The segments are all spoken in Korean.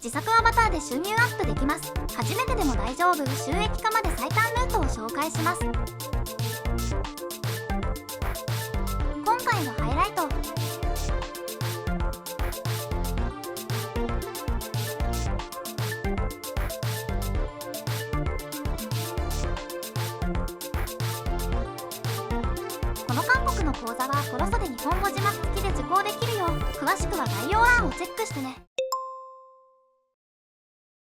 自作アバターで収入アップできます。初めてでも大丈夫、収益化まで最短ルートを紹介します。今回のハイライト。この韓国の講座はコロソで日本語字幕付きで受講できるよ。詳しくは概要欄をチェックしてね。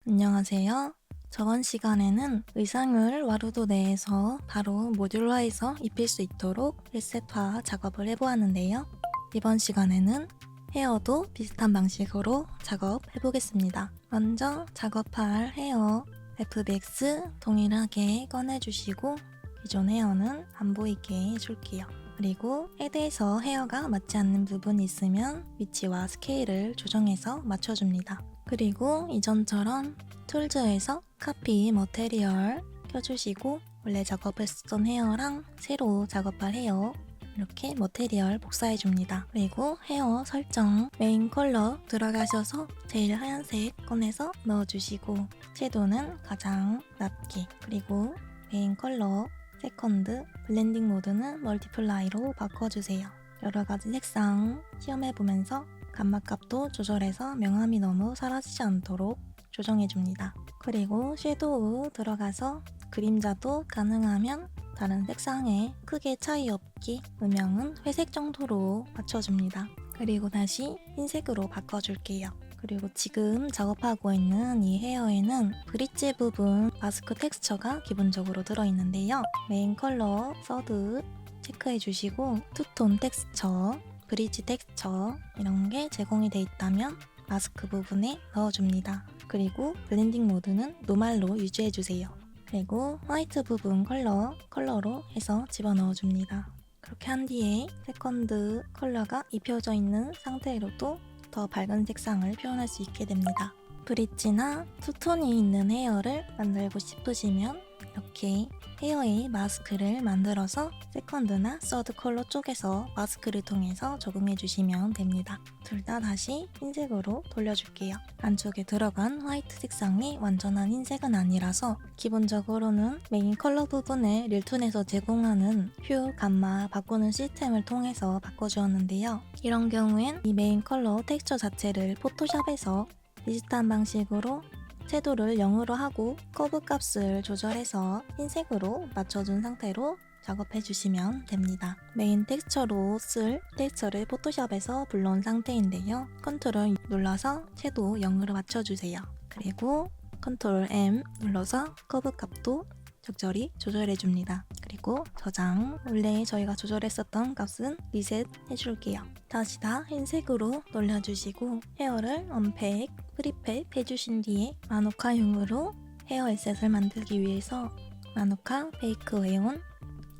안녕하세요. 저번 시간에는 의상을 와르도 내에서 바로 모듈화해서 입힐 수 있도록 일셋화 작업을 해보았는데요. 이번 시간에는 헤어도 비슷한 방식으로 작업해보겠습니다. 먼저 작업할 헤어 FBX 동일하게 꺼내주시고 기존 헤어는 안 보이게 해줄게요. 그리고 헤드에서 헤어가 맞지 않는 부분이 있으면 위치와 스케일을 조정해서 맞춰줍니다. 그리고 이전처럼 툴즈에서 카피 머테리얼 켜주시고 원래 작업했었던 헤어랑 새로 작업할 헤어 이렇게 머테리얼 복사해줍니다. 그리고 헤어 설정 메인 컬러 들어가셔서 제일 하얀색 꺼내서 넣어주시고 섀도우는 가장 낮게, 그리고 메인 컬러 세컨드 블렌딩 모드는 멀티플라이로 바꿔주세요. 여러가지 색상 시험해보면서 감마값도 조절해서 명암이 너무 사라지지 않도록 조정해줍니다. 그리고 섀도우 들어가서 그림자도 가능하면 다른 색상에 크게 차이 없게 음영은 회색 정도로 맞춰줍니다. 그리고 다시 흰색으로 바꿔줄게요. 그리고 지금 작업하고 있는 이 헤어에는 브릿지 부분 마스크 텍스처가 기본적으로 들어있는데요. 메인 컬러 서드 체크해주시고 투톤 텍스처, 브릿지 텍스처 이런 게 제공이 돼 있다면 마스크 부분에 넣어줍니다. 그리고 블렌딩 모드는 노말로 유지해주세요. 그리고 화이트 부분 컬러로 해서 집어넣어줍니다. 그렇게 한 뒤에 세컨드 컬러가 입혀져 있는 상태로도 더 밝은 색상을 표현할 수 있게 됩니다. 브릿지나 투톤이 있는 헤어를 만들고 싶으시면 이렇게 헤어에 마스크를 만들어서 세컨드나 서드 컬러 쪽에서 마스크를 통해서 적응해 주시면 됩니다. 둘 다 다시 흰색으로 돌려줄게요. 안쪽에 들어간 화이트 색상이 완전한 흰색은 아니라서 기본적으로는 메인 컬러 부분을 릴툰에서 제공하는 휴, 감마 바꾸는 시스템을 통해서 바꿔주었는데요. 이런 경우엔 이 메인 컬러 텍스처 자체를 포토샵에서 비슷한 방식으로 섀도우를 0으로 하고 커브 값을 조절해서 흰색으로 맞춰준 상태로 작업해주시면 됩니다. 메인 텍스처로 쓸 텍스처를 포토샵에서 불러온 상태인데요. 컨트롤 눌러서 섀도우 0으로 맞춰주세요. 그리고 컨트롤 M 눌러서 커브 값도 적절히 조절해줍니다. 그리고 저장, 원래 저희가 조절했었던 값은 리셋 해줄게요. 다시 다 흰색으로 돌려주시고 헤어를 언팩, 프리팩 해주신 뒤에 마누카용으로 헤어 에셋을 만들기 위해서 마누카 페이크 웨온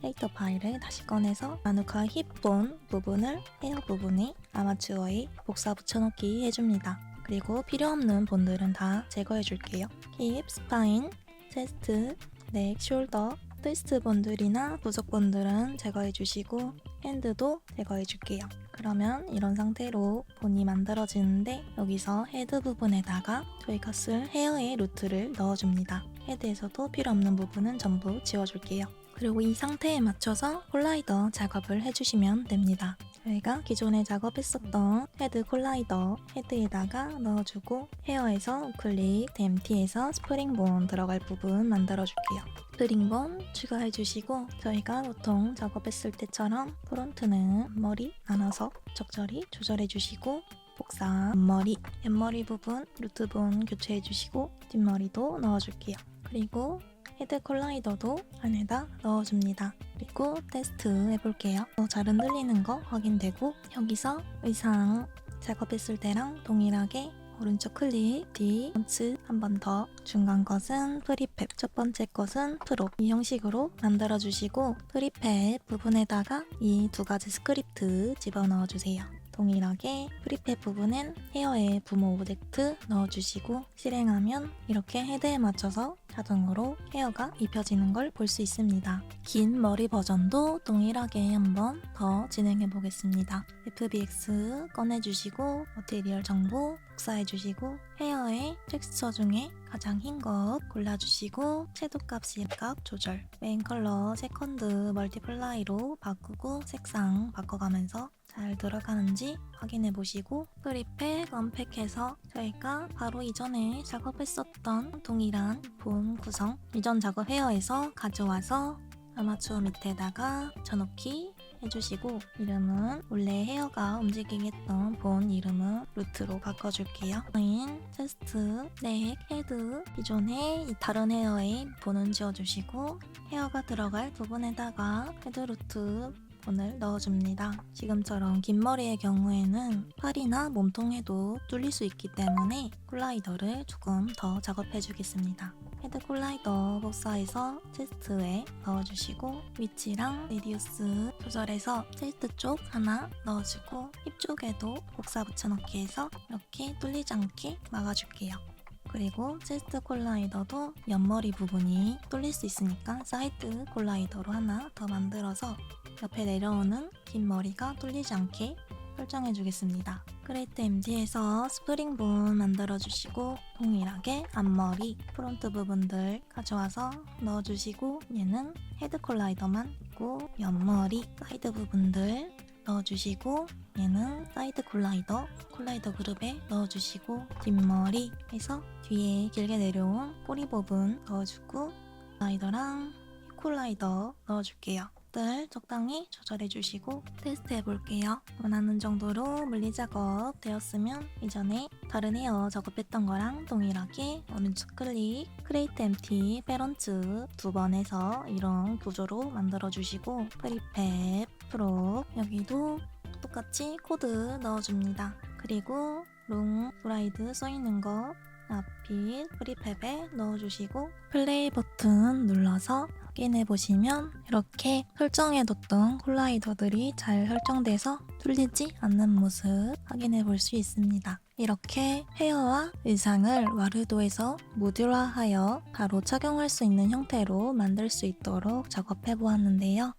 캐릭터 파일을 다시 꺼내서 마누카 힙본 부분을 헤어 부분에 아마추어에 복사 붙여넣기 해줍니다. 그리고 필요없는 본들은 다 제거해줄게요. 힙, 스파인, 체스트, 넥, 숄더, 트위스트 본들이나 부속 본들은 제거해주시고 핸드도 제거해줄게요. 그러면 이런 상태로 본이 만들어지는데 여기서 헤드 부분에다가 저희가 쓸 헤어의 루트를 넣어줍니다. 헤드에서도 필요 없는 부분은 전부 지워줄게요. 그리고 이 상태에 맞춰서 콜라이더 작업을 해주시면 됩니다. 저희가 기존에 작업했었던 헤드 콜라이더 헤드에다가 넣어주고 헤어에서 우클릭, 댐티에서 스프링본 들어갈 부분 만들어줄게요. 스프링본 추가해주시고 저희가 보통 작업했을 때처럼 프론트는 앞머리 나눠서 적절히 조절해주시고 복사 앞머리, 옆머리 부분 루트본 교체해주시고 뒷머리도 넣어줄게요. 그리고 헤드 콜라이더도 안에다 넣어줍니다. 그리고 테스트 해볼게요. 잘 흔들리는 거 확인되고 여기서 의상 작업했을 때랑 동일하게 오른쪽 클릭, 뒤, 원츠 한 번 더, 중간 것은 프리팹, 첫 번째 것은 프로 이 형식으로 만들어주시고 프리팹 부분에다가 이 두 가지 스크립트 집어넣어주세요. 동일하게 프리팹 부분엔 헤어에 부모 오브젝트 넣어주시고 실행하면 이렇게 헤드에 맞춰서 자동으로 헤어가 입혀지는 걸 볼 수 있습니다. 긴 머리 버전도 동일하게 한번 더 진행해 보겠습니다. FBX 꺼내주시고 머티리얼 정보 복사해주시고 헤어의 텍스처 중에 가장 흰 것 골라주시고 섀도우 값 조절, 메인 컬러 세컨드 멀티플라이로 바꾸고 색상 바꿔가면서 잘 들어가는지 확인해 보시고 프리팩, 언팩해서 저희가 바로 이전에 작업했었던 동일한 본 구성 이전 작업 헤어에서 가져와서 아마추어 밑에다가 붙여놓기 해주시고 이름은 원래 헤어가 움직이게 했던 본 이름은 루트로 바꿔줄게요. 인, 체스트, 넥, 헤드 기존에 이 다른 헤어에 본은 지워주시고 헤어가 들어갈 부분에다가 헤드 루트 본을 넣어줍니다. 지금처럼 긴 머리의 경우에는 팔이나 몸통에도 뚫릴 수 있기 때문에 콜라이더를 조금 더 작업해주겠습니다. 헤드 콜라이더 복사해서 체스트에 넣어주시고 위치랑 레디우스 조절해서 체스트 쪽 하나 넣어주고 힙 쪽에도 복사 붙여넣기 해서 이렇게 뚫리지 않게 막아줄게요. 그리고 체스트 콜라이더도 옆머리 부분이 뚫릴 수 있으니까 사이드 콜라이더로 하나 더 만들어서 옆에 내려오는 긴 머리가 뚫리지 않게 설정해 주겠습니다. 크레이트 MG에서 스프링 본 만들어주시고 동일하게 앞머리, 프론트 부분들 가져와서 넣어주시고 얘는 헤드 콜라이더만 있고 옆머리, 사이드 부분들 넣어주시고 얘는 사이드 콜라이더 그룹에 넣어주시고 뒷머리 해서 뒤에 길게 내려온 꼬리 부분 넣어주고 콜라이더랑 콜라이더 넣어줄게요. 들 적당히 조절해주시고 테스트 해볼게요. 원하는 정도로 물리작업 되었으면 이전에 다른 헤어 작업했던 거랑 동일하게 오른쪽 클릭, 크레이트 MT, 페런츠 2번 해서 이런 구조로 만들어주시고 프리팹, 프로 여기도 똑같이 코드 넣어줍니다. 그리고 롱, 브라이드 써있는 거 앞필, 프리팹에 넣어주시고 플레이 버튼 눌러서 확인해보시면 이렇게 설정해뒀던 콜라이더들이 잘 설정돼서 뚫리지 않는 모습 확인해볼 수 있습니다. 이렇게 헤어와 의상을 와르도에서 모듈화하여 바로 착용할 수 있는 형태로 만들 수 있도록 작업해보았는데요.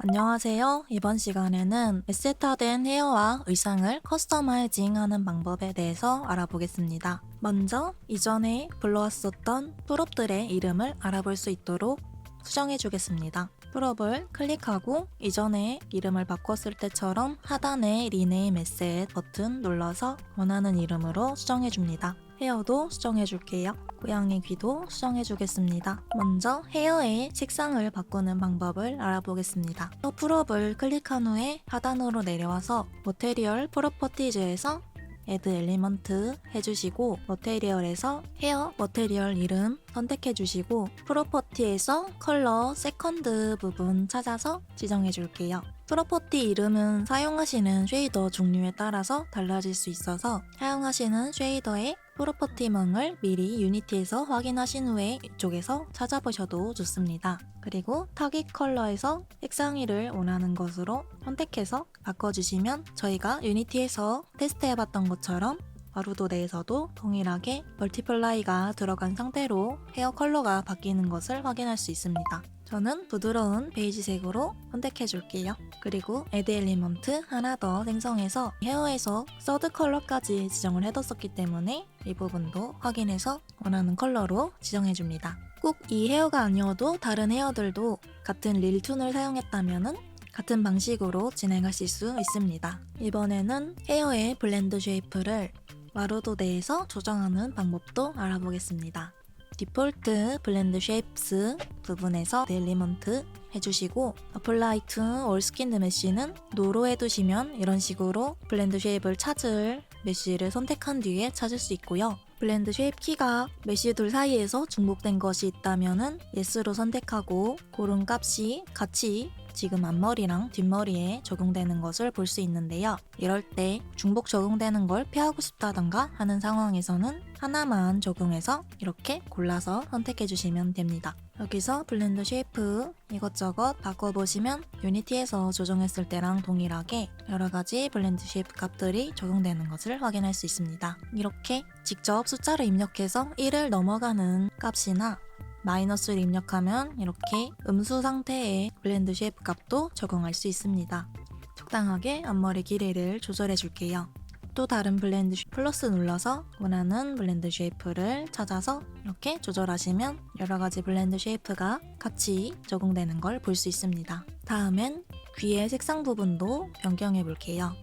안녕하세요. 이번 시간에는 에세타된 헤어와 의상을 커스터마이징하는 방법에 대해서 알아보겠습니다. 먼저 이전에 불러왔었던 프롭들의 이름을 알아볼 수 있도록 수정해주겠습니다. 프롭을 클릭하고 이전에 이름을 바꿨을 때처럼 하단에 리네임 에셋 버튼 눌러서 원하는 이름으로 수정해줍니다. 헤어도 수정해줄게요. 고양이 귀도 수정해주겠습니다. 먼저 헤어의 색상을 바꾸는 방법을 알아보겠습니다. 프롭을 클릭한 후에 하단으로 내려와서 머테리얼 프로퍼티즈에서 Add 엘리먼트 해주시고 머테리얼에서 헤어 머테리얼 이름 선택해주시고 프로퍼티에서 컬러 세컨드 부분 찾아서 지정해줄게요. 프로퍼티 이름은 사용하시는 쉐이더 종류에 따라서 달라질 수 있어서 사용하시는 쉐이더의 프로퍼티명을 미리 유니티에서 확인하신 후에 이쪽에서 찾아보셔도 좋습니다. 그리고 타깃 컬러에서 색상위를 원하는 것으로 선택해서 바꿔주시면 저희가 유니티에서 테스트해봤던 것처럼 와르도 내에서도 동일하게 멀티플라이가 들어간 상태로 헤어 컬러가 바뀌는 것을 확인할 수 있습니다. 저는 부드러운 베이지색으로 선택해줄게요. 그리고 Add 엘리먼트 하나 더 생성해서 헤어에서 서드 컬러까지 지정을 해뒀었기 때문에 이 부분도 확인해서 원하는 컬러로 지정해줍니다. 꼭 이 헤어가 아니어도 다른 헤어들도 같은 릴툰을 사용했다면 같은 방식으로 진행하실 수 있습니다. 이번에는 헤어의 블렌드 쉐이프를 와르도 내에서 조정하는 방법도 알아보겠습니다. 디폴트 블렌드 쉐입스 부분에서 엘리먼트 해주시고 Apply to All Skinned Mesh는 노로 해두시면 이런 식으로 블렌드 쉐입을 찾을 메쉬를 선택한 뒤에 찾을 수 있고요. 블렌드 쉐입 키가 메쉬 둘 사이에서 중복된 것이 있다면 Yes로 선택하고 고른 값이 같이 지금 앞머리랑 뒷머리에 적용되는 것을 볼 수 있는데요. 이럴 때 중복 적용되는 걸 피하고 싶다던가 하는 상황에서는 하나만 적용해서 이렇게 골라서 선택해 주시면 됩니다. 여기서 블렌드 쉐이프 이것저것 바꿔보시면 유니티에서 조정했을 때랑 동일하게 여러가지 블렌드 쉐이프 값들이 적용되는 것을 확인할 수 있습니다. 이렇게 직접 숫자를 입력해서 1을 넘어가는 값이나 마이너스를 입력하면 이렇게 음수 상태의 블렌드 쉐이프 값도 적용할 수 있습니다. 적당하게 앞머리 길이를 조절해 줄게요. 또 다른 블렌드 플러스 눌러서 원하는 블렌드 쉐이프를 찾아서 이렇게 조절하시면 여러가지 블렌드 쉐이프가 같이 적용되는 걸 볼 수 있습니다. 다음엔 귀의 색상 부분도 변경해 볼게요.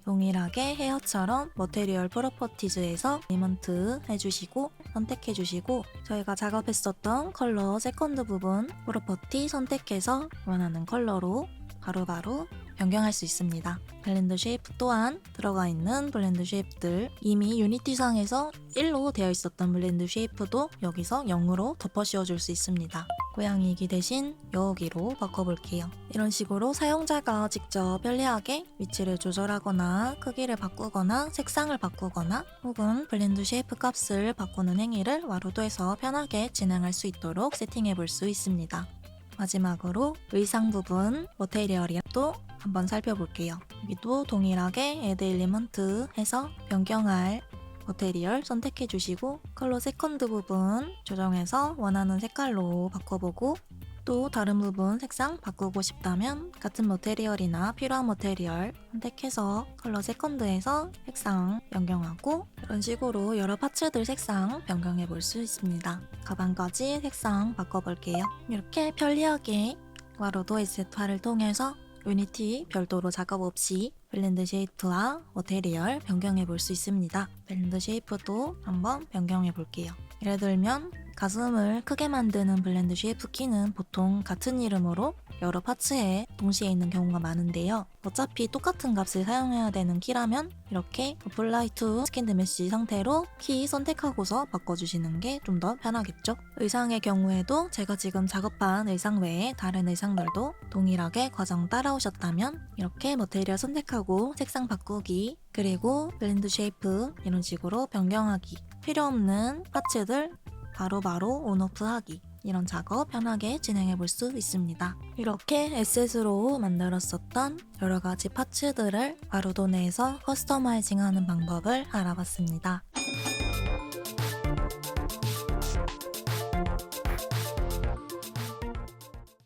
동일하게 헤어처럼 머테리얼 프로퍼티즈에서 리먼트 해주시고 선택해주시고 저희가 작업했었던 컬러 세컨드 부분 프로퍼티 선택해서 원하는 컬러로 바로바로 변경할 수 있습니다. 블렌드 쉐이프 또한 들어가 있는 블렌드 쉐이프들 이미 유니티상에서 1로 되어 있었던 블렌드 쉐이프도 여기서 0으로 덮어 씌워줄 수 있습니다. 고양이기 대신 여기로 바꿔볼게요. 이런 식으로 사용자가 직접 편리하게 위치를 조절하거나 크기를 바꾸거나 색상을 바꾸거나 혹은 블렌드 쉐이프 값을 바꾸는 행위를 와루도에서 편하게 진행할 수 있도록 세팅해 볼 수 있습니다. 마지막으로 의상 부분 머테리얼도 한번 살펴볼게요. 여기도 동일하게 Add Element 해서 변경할 머테리얼 선택해 주시고 컬러 세컨드 부분 조정해서 원하는 색깔로 바꿔보고 또 다른 부분 색상 바꾸고 싶다면 같은 머테리얼이나 필요한 머테리얼 선택해서 컬러 세컨드에서 색상 변경하고 이런 식으로 여러 파츠들 색상 변경해 볼 수 있습니다. 가방까지 색상 바꿔볼게요. 이렇게 편리하게 와로도 에셋화를 통해서 유니티 별도로 작업 없이 블렌드 쉐이프와 머테리얼 변경해 볼 수 있습니다. 블렌드 쉐이프도 한번 변경해 볼게요. 예를 들면 가슴을 크게 만드는 블렌드 쉐이프 키는 보통 같은 이름으로 여러 파츠에 동시에 있는 경우가 많은데요. 어차피 똑같은 값을 사용해야 되는 키라면 이렇게 Apply to Scanned Mesh 상태로 키 선택하고서 바꿔주시는 게 좀 더 편하겠죠? 의상의 경우에도 제가 지금 작업한 의상 외에 다른 의상들도 동일하게 과정 따라오셨다면 이렇게 머테리얼 선택하고 색상 바꾸기 그리고 블렌드 쉐이프 이런 식으로 변경하기 필요 없는 파츠들 바로바로 온오프 하기 이런 작업 편하게 진행해 볼 수 있습니다. 이렇게 에셋으로 만들었었던 여러가지 파츠들을 와루도 내에서 커스터마이징 하는 방법을 알아봤습니다.